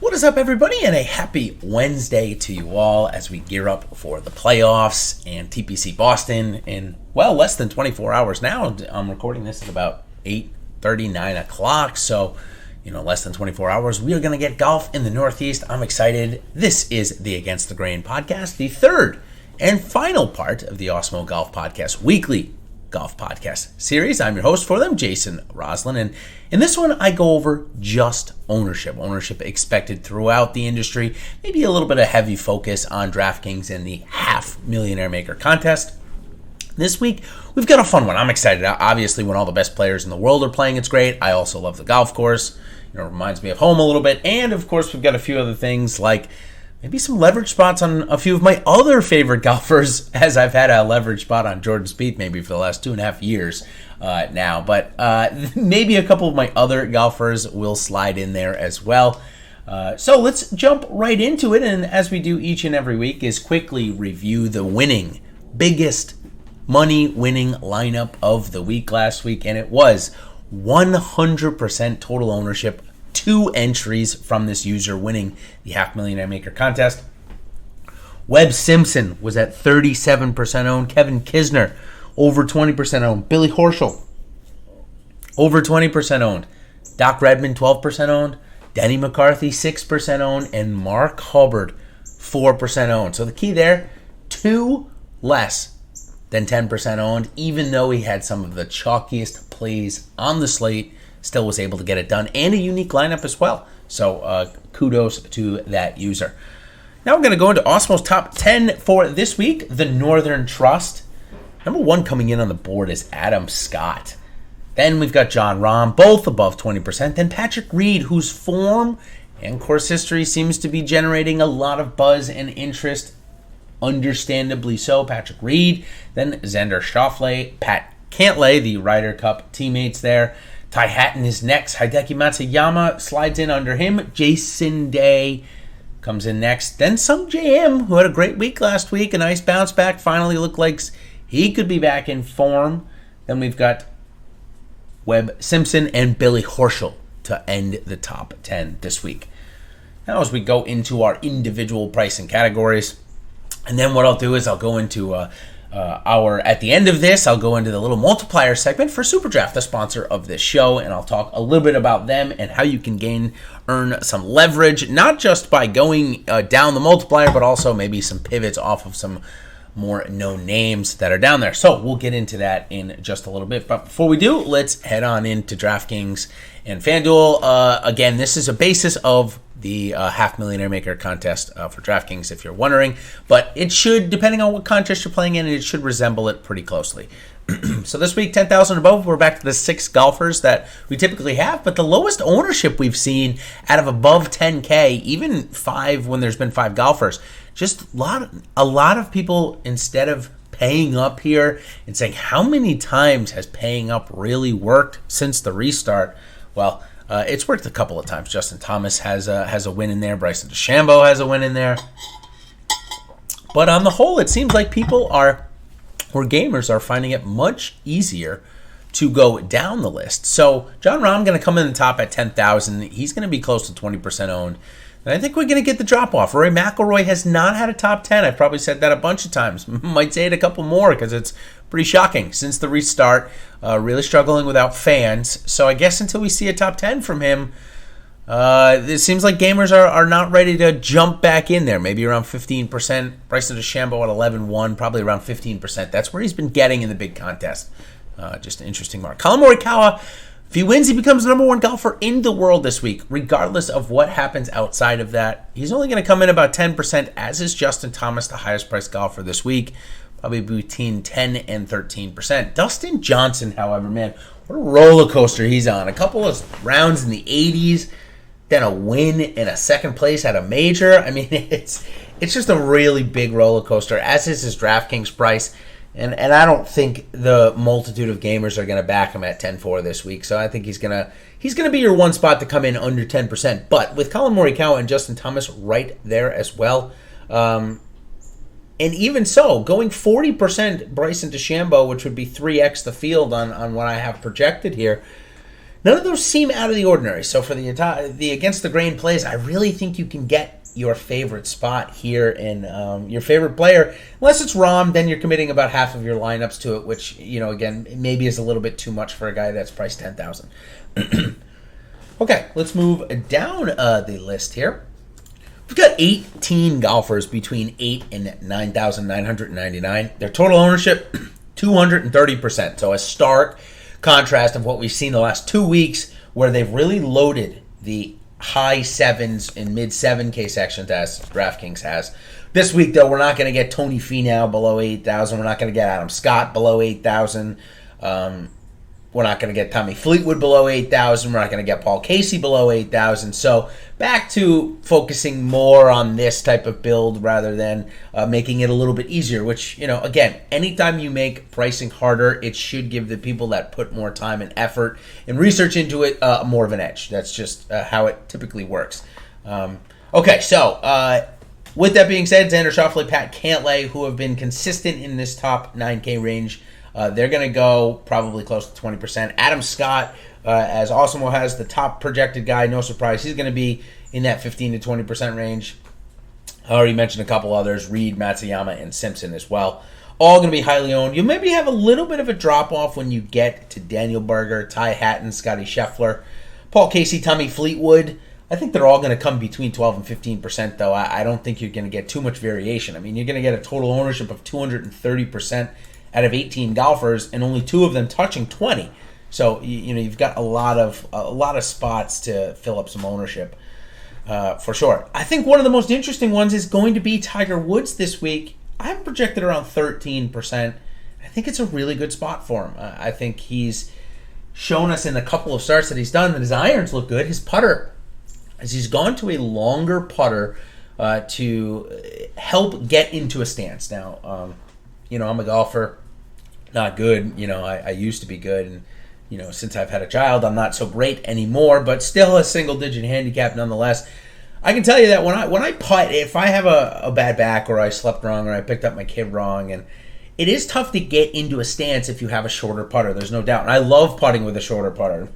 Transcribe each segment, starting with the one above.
What is up, everybody, and a happy Wednesday to you all as we gear up for the playoffs and TPC Boston in, less than 24 hours now. I'm recording this at about 8:30, 9 o'clock, so, less than 24 hours. We are going to get golf in the Northeast. I'm excited. This is the Against the Grain podcast, the third and final part of the Awesemo Golf Podcast weekly golf podcast series. I'm your host for them, Jason Rouslin, and in this one I go over just ownership expected throughout the industry, maybe a little bit of heavy focus on DraftKings and the half millionaire maker contest. This week we've got a fun one. I'm excited. Obviously, when all the best players in the world are playing, it's great. I also love the golf course. It reminds me of home a little bit, and of course we've got a few other things like maybe some leverage spots on a few of my other favorite golfers, as I've had a leverage spot on Jordan Spieth maybe for the last 2.5 years now. But maybe a couple of my other golfers will slide in there as well. So let's jump right into it. And as we do each and every week, is quickly review the biggest money-winning lineup of the week last week. And it was 100% total ownership. 2 entries from this user winning the half millionaire maker contest. Webb Simpson was at 37% owned. Kevin Kisner over 20% owned. Billy Horschel over 20% owned. Doc Redman 12% owned. Denny McCarthy 6% owned, and Mark Hubbard 4% owned. So the key there, 2 less than 10% owned, even though he had some of the chalkiest plays on the slate. Still was able to get it done, and a unique lineup as well. So kudos to that user. Now we're going to go into Awesemo's top 10 for this week. The Northern Trust. Number 1 coming in on the board is Adam Scott. Then we've got Jon Rahm, both above 20%. Then Patrick Reed, whose form and course history seems to be generating a lot of buzz and interest. Understandably so, Patrick Reed. Then Xander Schauffele, Pat Cantlay, the Ryder Cup teammates there. Ty Hatton is next. Hideki Matsuyama slides in under him. Jason Day comes in next. Then Sung J M, who had a great week last week. A nice bounce back. Finally looked like he could be back in form. Then we've got Webb Simpson and Billy Horschel to end the top 10 this week. Now as we go into our individual pricing categories, and then what I'll do is I'll go into at the end of this, I'll go into the little multiplier segment for SuperDraft, the sponsor of this show, and I'll talk a little bit about them and how you can earn some leverage, not just by going down the multiplier, but also maybe some pivots off of some more known names that are down there. So we'll get into that in just a little bit. But before we do, let's head on into DraftKings and FanDuel. Again, this is a basis of the half millionaire maker contest for DraftKings, if you're wondering. But it should, depending on what contest you're playing in, it should resemble it pretty closely. So this week, 10,000 above, we're back to the 6 golfers that we typically have. But the lowest ownership we've seen out of above 10K, even 5 when there's been 5 golfers, just a lot of people, instead of paying up here and saying, how many times has paying up really worked since the restart? Well, it's worked a couple of times. Justin Thomas has a win in there. Bryson DeChambeau has a win in there. But on the whole, it seems like gamers are finding it much easier to go down the list. So Jon Rahm going to come in the top at 10,000. He's going to be close to 20% owned. And I think we're going to get the drop-off. Rory McIlroy has not had a top 10. I've probably said that a bunch of times. Might say it a couple more because it's pretty shocking. Since the restart, really struggling without fans. So I guess until we see a top 10 from him, it seems like gamers are not ready to jump back in there. Maybe around 15%. Bryson DeChambeau at 11-1, probably around 15%. That's where he's been getting in the big contest. Just an interesting mark. Collin Morikawa, if he wins, he becomes the number 1 golfer in the world this week, regardless of what happens outside of that. He's only going to come in about 10%, as is Justin Thomas, the highest priced golfer this week, probably between 10 and 13%. Dustin Johnson, however, man, what a roller coaster he's on. A couple of rounds in the 80s, then a win and a second place at a major. I mean, it's just a really big roller coaster, as is his DraftKings price. And I don't think the multitude of gamers are going to back him at 10-4 this week. So I think he's gonna be your one spot to come in under 10%. But with Collin Morikawa and Justin Thomas right there as well, and even so, going 40% Bryson DeChambeau, which would be 3x the field on what I have projected here, None of those seem out of the ordinary. So for the against the grain plays, I really think you can get your favorite spot here in your favorite player. Unless it's Rom, then you're committing about half of your lineups to it, which, again, maybe is a little bit too much for a guy that's priced $10,000. Okay, let's move down the list here. We've got 18 golfers between $8,000 and $9,999. Their total ownership, 230%. So a stark contrast of what we've seen the last 2 weeks, where they've really loaded the high 7s and mid 7K sections as DraftKings has. This week, though, we're not going to get Tony Finau below 8,000. We're not going to get Adam Scott below 8,000. We're not going to get Tommy Fleetwood below 8,000. We're not going to get Paul Casey below 8,000. So back to focusing more on this type of build rather than making it a little bit easier, which, again, anytime you make pricing harder, it should give the people that put more time and effort and research into it more of an edge. That's just how it typically works. Okay, so with that being said, Xander Schauffele, Pat Cantlay, who have been consistent in this top 9K range, they're going to go probably close to 20%. Adam Scott, as Awesemo has the top projected guy, no surprise, he's going to be in that 15 to 20% range. I already mentioned a couple others, Reed, Matsuyama, and Simpson as well. All going to be highly owned. You'll maybe have a little bit of a drop-off when you get to Daniel Berger, Ty Hatton, Scotty Scheffler, Paul Casey, Tommy Fleetwood. I think they're all going to come between 12 and 15%, though. I don't think you're going to get too much variation. I mean, you're going to get a total ownership of 230% out of 18 golfers, and only 2 of them touching 20. So you've got a lot of spots to fill up some ownership for sure. I think one of the most interesting ones is going to be Tiger Woods this week. I'm projected around 13%. I think it's a really good spot for him. I think he's shown us in a couple of starts that he's done that his irons look good. His putter, as he's gone to a longer putter to help get into a stance. Now, I'm a golfer. Not good, I used to be good, and since I've had a child, I'm not so great anymore, but still a single-digit handicap nonetheless. I can tell you that when I putt, if I have a bad back or I slept wrong or I picked up my kid wrong, and it is tough to get into a stance if you have a shorter putter, there's no doubt. And I love putting with a shorter putter.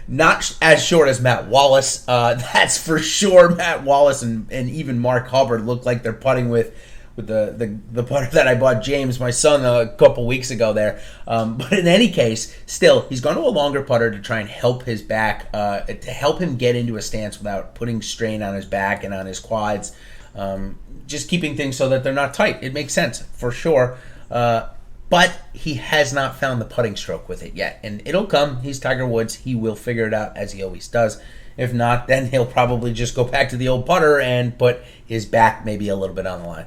Not as short as Matt Wallace, that's for sure. Matt Wallace and even Mark Hubbard look like they're putting with the putter that I bought James, my son, a couple weeks ago there. But in any case, still, he's gone to a longer putter to try and help his back, to help him get into a stance without putting strain on his back and on his quads. Just keeping things so that they're not tight. It makes sense, for sure. But he has not found the putting stroke with it yet. And it'll come. He's Tiger Woods. He will figure it out, as he always does. If not, then he'll probably just go back to the old putter and put his back maybe a little bit on the line.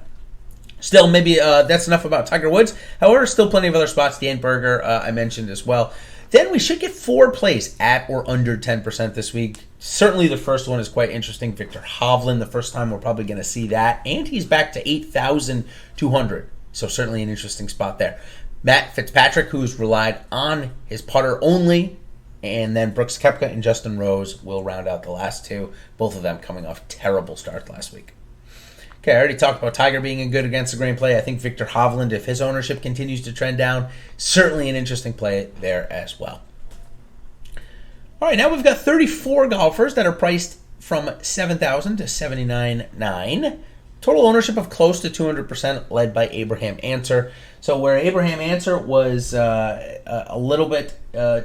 Still, maybe that's enough about Tiger Woods. However, still plenty of other spots. Dan Berger, I mentioned as well. Then we should get 4 plays at or under 10% this week. Certainly the first one is quite interesting. Victor Hovland, the first time we're probably going to see that. And he's back to 8,200. So certainly an interesting spot there. Matt Fitzpatrick, who's relied on his putter only. And then Brooks Koepka and Justin Rose will round out the last 2. Both of them coming off terrible start last week. Okay, I already talked about Tiger being a good against the grain play. I think Victor Hovland, if his ownership continues to trend down, certainly an interesting play there as well. All right, now we've got 34 golfers that are priced from $7,000 to $79,900. Total ownership of close to 200%, led by Abraham Answer. So where Abraham Answer was a little bit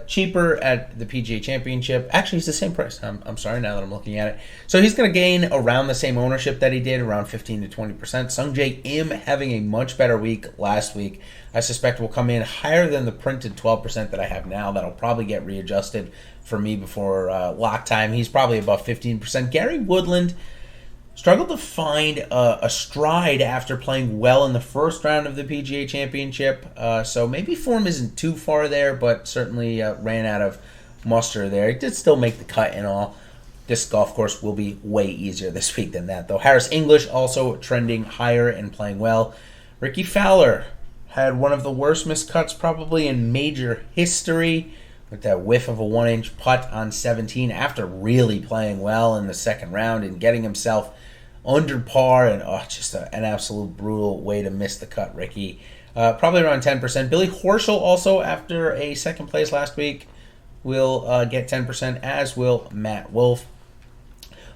cheaper at the PGA Championship, actually he's the same price. I'm sorry, now that I'm looking at it. So he's going to gain around the same ownership that he did, around 15 to 20%. Sungjae Im having a much better week last week, I suspect will come in higher than the printed 12% that I have now. That'll probably get readjusted for me before lock time. He's probably above 15%. Gary Woodland struggled to find a stride after playing well in the first round of the PGA Championship. So maybe form isn't too far there, but certainly ran out of muster there. He did still make the cut and all. This golf course will be way easier this week than that, though. Harris English also trending higher and playing well. Ricky Fowler had one of the worst missed cuts probably in major history, with that whiff of a 1-inch putt on 17 after really playing well in the second round and getting himself under par, and just an absolute brutal way to miss the cut, Ricky. Probably around 10%. Billy Horschel also, after a second place last week, will get 10%, as will Matt Wolf.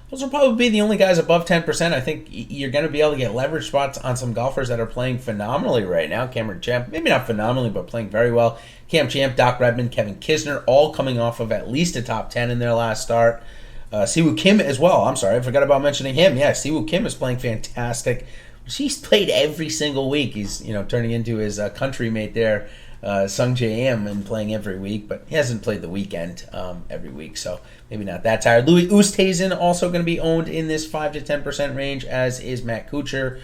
Those will probably be the only guys above 10%. I think you're going to be able to get leverage spots on some golfers that are playing phenomenally right now. Cameron Champ, maybe not phenomenally, but playing very well. Cam Champ, Doc Redman, Kevin Kisner, all coming off of at least a top 10 in their last start. Siwoo Kim as well. I'm sorry, I forgot about mentioning him. Yeah, Siwoo Kim is playing fantastic. He's played every single week. He's turning into his country mate there, Sung Jae Am, and playing every week, but he hasn't played the weekend every week, so maybe not that tired. Louis Oosthuizen also going to be owned in this 5 to 10% range, as is Matt Kuchar.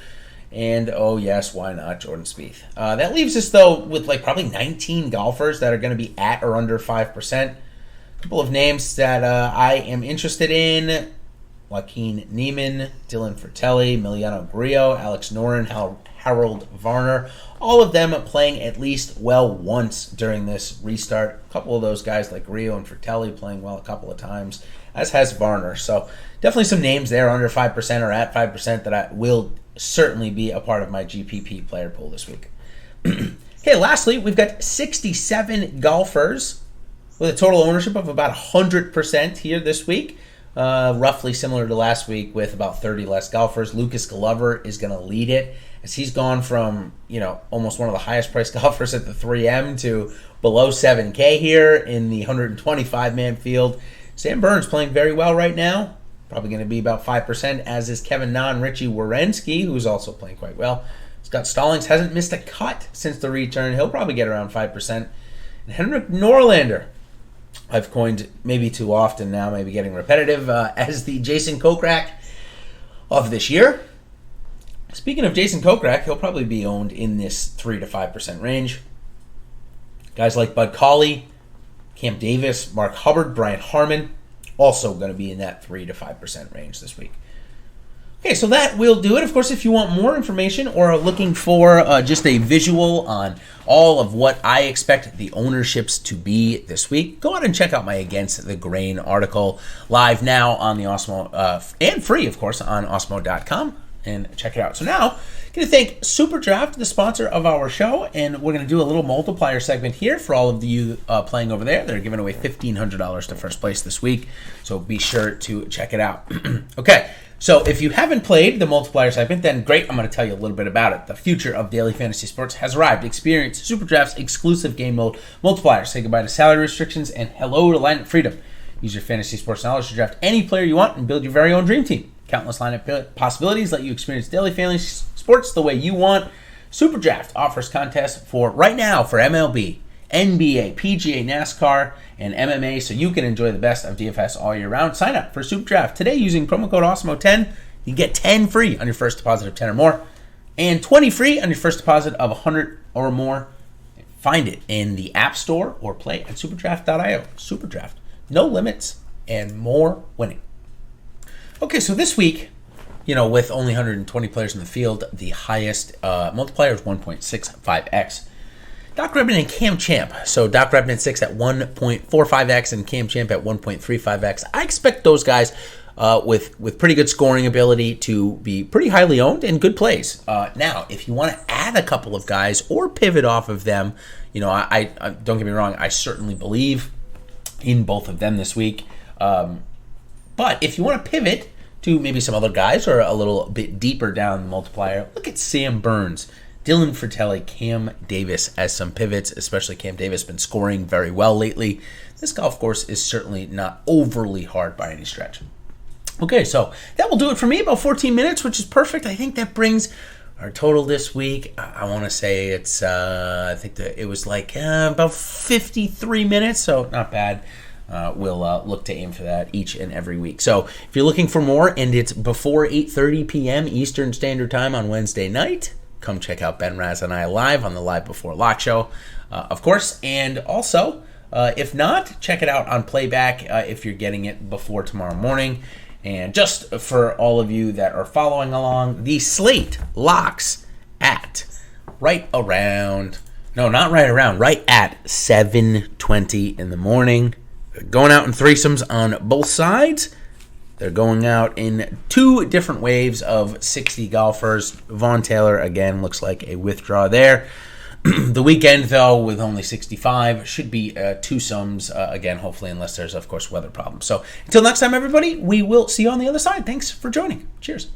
And, oh yes, why not, Jordan Spieth. That leaves us, though, with probably 19 golfers that are going to be at or under 5%. A couple of names that I am interested in: Joaquin Niemann, Dylan Fratelli, Emiliano Grillo, Alex Noren, Harold Varner. All of them playing at least well once during this restart. A couple of those guys like Grillo and Fratelli playing well a couple of times, as has Varner. So definitely some names there under 5% or at 5% that I will certainly be a part of my GPP player pool this week. Okay, lastly, we've got 67 golfers with a total ownership of about 100% here this week. Roughly similar to last week, with about 30 less golfers. Lucas Glover is going to lead it, as he's gone from almost one of the highest priced golfers at the 3M to below 7K here in the 125-man field. Sam Burns playing very well right now, probably going to be about 5%, as is Kevin Na and Richie Werenski, who's also playing quite well. Scott Stallings hasn't missed a cut since the return. He'll probably get around 5%. And Henrik Norlander, I've coined maybe too often now, maybe getting repetitive, as the Jason Kokrak of this year. Speaking of Jason Kokrak, he'll probably be owned in this 3 to 5% range. Guys like Bud Cauley, Cam Davis, Mark Hubbard, Brian Harmon, also going to be in that 3 to 5% range this week. Okay, so that will do it. Of course, if you want more information or are looking for just a visual on all of what I expect the ownerships to be this week, go out and check out my Against the Grain article, live now on the Awesemo, and free, of course, on Awesemo.com, and check it out. So now, I'm going to thank SuperDraft, the sponsor of our show, and we're going to do a little multiplier segment here for all of you playing over there. They're giving away $1,500 to first place this week, so be sure to check it out. Okay. So if you haven't played the multiplier segment, then great, I'm going to tell you a little bit about it. The future of daily fantasy sports has arrived. Experience SuperDraft's exclusive game mode, Multipliers. Say goodbye to salary restrictions and hello to lineup freedom. Use your fantasy sports knowledge to draft any player you want and build your very own dream team. Countless lineup possibilities let you experience daily fantasy sports the way you want. SuperDraft offers contests for right now for MLB, NBA, PGA, NASCAR, and MMA, so you can enjoy the best of DFS all year round. Sign up for SuperDraft today using promo code Awesemo10. You get 10 free on your first deposit of 10 or more, and 20 free on your first deposit of 100 or more. Find it in the App Store or play at superdraft.io. SuperDraft, no limits and more winning. Okay, so this week, with only 120 players in the field, the highest multiplier is 1.65x. Doc Redman and Cam Champ. So Doc Redman 6 at 1.45x and Cam Champ at 1.35x. I expect those guys with pretty good scoring ability to be pretty highly owned and good plays. Now, if you want to add a couple of guys or pivot off of them, I don't get me wrong, I certainly believe in both of them this week. But if you want to pivot to maybe some other guys or a little bit deeper down the multiplier, look at Sam Burns, Dylan Fratelli, Cam Davis as some pivots, especially Cam Davis been scoring very well lately. This golf course is certainly not overly hard by any stretch. Okay, so that will do it for me, about 14 minutes, which is perfect. I think that brings our total this week. I want to say it's, I think that it was about 53 minutes, so not bad. We'll look to aim for that each and every week. So if you're looking for more and it's before 8:30 p.m. Eastern Standard Time on Wednesday night, come check out Ben Raz and I live on the Live Before Lock show, of course. And also, if not, check it out on playback if you're getting it before tomorrow morning. And just for all of you that are following along, the slate locks at right at 7:20 in the morning. Going out in threesomes on both sides. They're going out in two different waves of 60 golfers. Vaughn Taylor, again, looks like a withdraw there. The weekend, though, with only 65, should be twosomes, again, hopefully, unless there's, of course, weather problems. So until next time, everybody, we will see you on the other side. Thanks for joining. Cheers.